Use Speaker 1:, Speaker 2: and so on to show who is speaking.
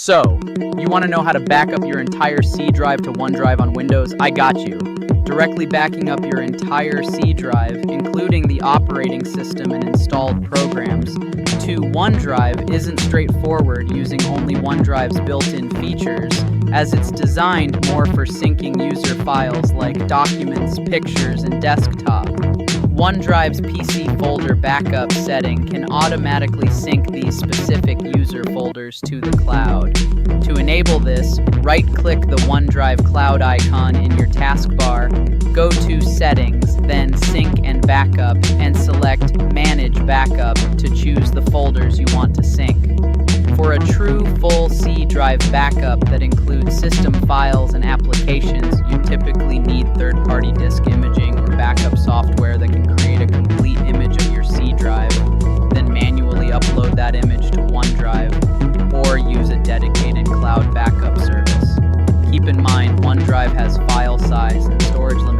Speaker 1: So, you want to know how to back up your entire C drive to OneDrive on Windows? I got you. Directly backing up your entire C drive, including the operating system and installed programs, to OneDrive isn't straightforward using only OneDrive's built-in features, as it's designed more for syncing user files like documents, pictures, and desktop. OneDrive's PC folder backup setting can automatically sync these specific user folders to the cloud. To enable this, right-click the OneDrive cloud icon in your taskbar, go to Settings, then Sync and Backup, and select Manage Backup to choose the folders you want to sync. For a true full C drive backup that includes system files and applications, you typically need third-party disk imaging or backup software that can create a complete image of your C drive, then manually upload that image to OneDrive, or use a dedicated cloud backup service. Keep in mind, OneDrive has file size and storage limitations